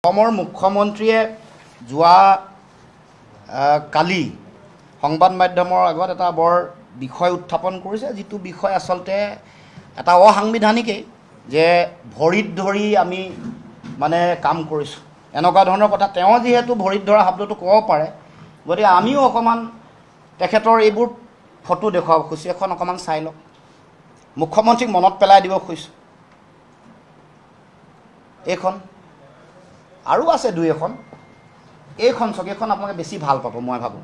অসমৰ মুখ্যমন্ত্ৰীয়ে যোৱা কালি সংবাদ মাধ্যমৰ আগত এটা বৰ বিষয় উত্থাপন কৰিছে, যিটো বিষয় আচলতে এটা অসাংবিধানিকেই, যে ভৰিত ধৰি আমি মানে কাম কৰিছোঁ এনেকুৱা ধৰণৰ কথা। তেওঁ যিহেতু ভৰিত ধৰা শব্দটো ক'ব পাৰে, গতিকে আমিও অকণমান তেখেতৰ এইবোৰ ফটো দেখুৱাব খুজিছোঁ। এখন অকণমান চাই লওক, মুখ্যমন্ত্ৰীক মনত পেলাই দিব খুজিছোঁ। এইখন আৰু আছে দুই এখন, এইখন চাওক, এইখন আপোনালোকে বেছি ভাল পাব মই ভাবোঁ।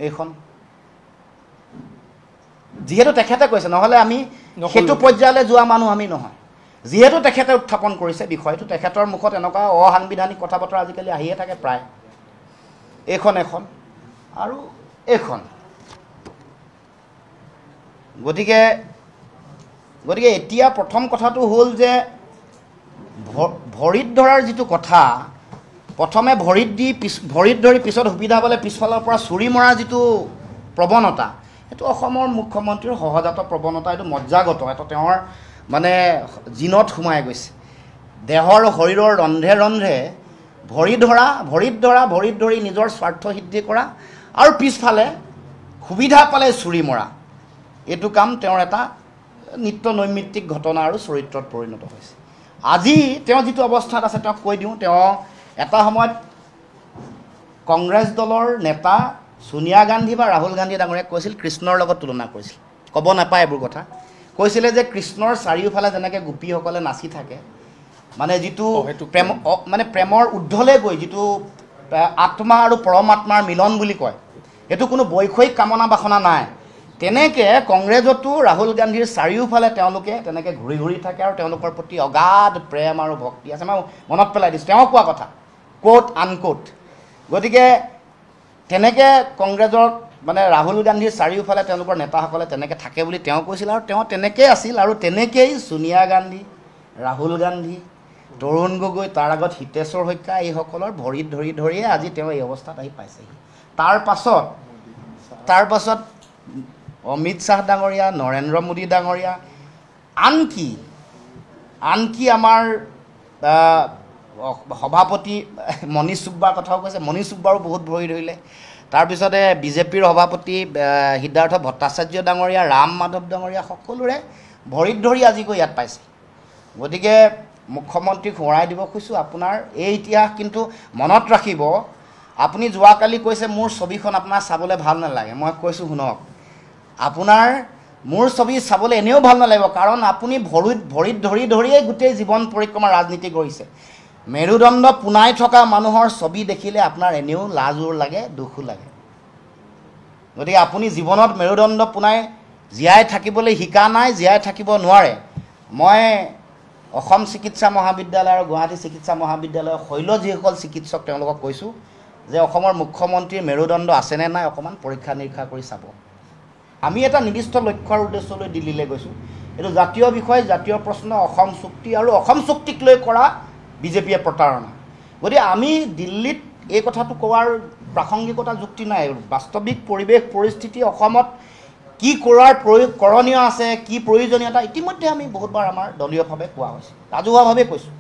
এইখন যিহেতু তেখেতে কৈছে, নহ'লে আমি সেইটো পৰ্যায়লৈ যোৱা মানুহ আমি নহয়। যিহেতু তেখেতে উত্থাপন কৰিছে বিষয়টো, তেখেতৰ মুখত এনেকুৱা অসাংবিধানিক কথা বতৰা আজিকালি আহিয়ে থাকে প্ৰায়। এইখন এখন আৰু এইখন। গতিকে এতিয়া প্ৰথম কথাটো হ'ল যে ভৰিত ধৰাৰ যিটো কথা, প্ৰথমে ভৰিত ধৰি পিছত সুবিধা পালে পিছফালৰ পৰা চুৰি মৰাৰ যিটো প্ৰৱণতা, সেইটো অসমৰ মুখ্যমন্ত্ৰীৰ সহজাত প্ৰৱণতা। এইটো মজ্জাগত, এইটো তেওঁৰ মানে জিনত সোমাই গৈছে। দেহৰ শৰীৰৰ ৰন্ধে ৰন্ধে ভৰিত ধৰি নিজৰ স্বাৰ্থ সিদ্ধি কৰা আৰু পিছফালে সুবিধা পালে চুৰি মৰা, এইটো কাম তেওঁৰ এটা নিত্য নৈমিত্তিক ঘটনা আৰু চৰিত্ৰত পৰিণত হৈছে। আজি তেওঁ যিটো অৱস্থাত আছে তেওঁক কৈ দিওঁ, তেওঁ এটা সময়ত কংগ্ৰেছ দলৰ নেতা ছোনিয়া গান্ধী বা ৰাহুল গান্ধী ডাঙৰীয়াক কৈছিল, কৃষ্ণৰ লগত তুলনা কৰিছিল। ক'ব নাপায় এইবোৰ কথা। কৈছিলে যে কৃষ্ণৰ চাৰিওফালে যেনেকৈ গোপীসকলে নাচি থাকে, মানে যিটো প্ৰেমৰ ঊৰ্ধলৈ গৈ যিটো আত্মা আৰু পৰমাত্মাৰ মিলন বুলি কয়, সেইটো কোনো বৈষয়িক কামনা বাসনা নাই। তেনেকৈ কংগ্ৰেছতো ৰাহুল গান্ধীৰ চাৰিওফালে তেওঁলোকে তেনেকৈ ঘূৰি থাকে আৰু তেওঁলোকৰ প্ৰতি অগাধ প্ৰেম আৰু ভক্তি আছে। মই মনত পেলাই দিছোঁ তেওঁ কোৱা কথা, কোট আনকোট। গতিকে তেনেকৈ কংগ্ৰেছৰ মানে ৰাহুল গান্ধীৰ চাৰিওফালে তেওঁলোকৰ নেতাসকলে তেনেকৈ থাকে বুলি তেওঁ কৈছিল, আৰু তেওঁ তেনেকৈয়ে আছিল। আৰু তেনেকৈয়ে ছোনিয়া গান্ধী, ৰাহুল গান্ধী, তৰুণ গগৈ, তাৰ আগত হিতেশ্বৰ শইকীয়া, এইসকলৰ ভৰিত ধৰিয়ে আজি তেওঁ এই অৱস্থাত আহি পাইছেহি। তাৰ পাছত অমিত শ্বাহ ডাঙৰীয়া, নৰেন্দ্ৰ মোদী ডাঙৰীয়া, আনকি আমাৰ সভাপতি মনীষ ছুব্বাৰ কথাও কৈছে। মনীষ ছুব্বাৰো বহুত ভৰি ধৰিলে। তাৰপিছতে বিজেপিৰ সভাপতি সিদ্ধাৰ্থ ভট্টাচাৰ্য ডাঙৰীয়া, ৰাম মাধৱ ডাঙৰীয়া, সকলোৰে ভৰিত ধৰি আজি গৈ ইয়াত পাইছে। গতিকে মুখ্যমন্ত্ৰীক সোঁৱৰাই দিব খুজিছোঁ, আপোনাৰ এই ইতিহাস কিন্তু মনত ৰাখিব। আপুনি যোৱাকালি কৈছে মোৰ ছবিখন আপোনাৰ চাবলৈ ভাল নালাগে। মই কৈছোঁ শুনক, আপোনাৰ মোৰ ছবি চাবলৈ এনেও ভাল নালাগিব, কাৰণ আপুনি ভৰিত ধৰিয়েই গোটেই জীৱন পৰিক্ৰমা ৰাজনীতি কৰিছে। মেৰুদণ্ড পোনাই থকা মানুহৰ ছবি দেখিলে আপোনাৰ এনেও লাজো লাগে, দুখো লাগে। গতিকে আপুনি জীৱনত মেৰুদণ্ড পোনাই জীয়াই থাকিবলৈ শিকা নাই, জীয়াই থাকিব নোৱাৰে। মই অসম চিকিৎসা মহাবিদ্যালয় আৰু গুৱাহাটী চিকিৎসা মহাবিদ্যালয়ৰ শৈল যিসকল চিকিৎসক তেওঁলোকক কৈছোঁ যে অসমৰ মুখ্যমন্ত্ৰীৰ মেৰুদণ্ড আছেনে নাই অকণমান পৰীক্ষা নিৰীক্ষা কৰি চাব। আমি এটা নিৰ্দিষ্ট লক্ষ্যৰ উদ্দেশ্যলৈ দিল্লীলৈ গৈছোঁ। এইটো জাতীয় বিষয়, জাতীয় প্ৰশ্ন, অসম চুক্তি আৰু অসম চুক্তিক লৈ কৰা বিজেপিয়ে প্ৰতাৰণা। গতিকে আমি দিল্লীত এই কথাটো কোৱাৰ প্ৰাসংগিকতা যুক্তি নাই। বাস্তৱিক পৰিৱেশ পৰিস্থিতি অসমত কি কৰণীয় আছে, কি প্ৰয়োজনীয়তা ইতিমধ্যে আমি বহুতবাৰ আমাৰ দলীয়ভাৱে কোৱা হৈছে, ৰাজহুৱাভাৱে কৈছোঁ।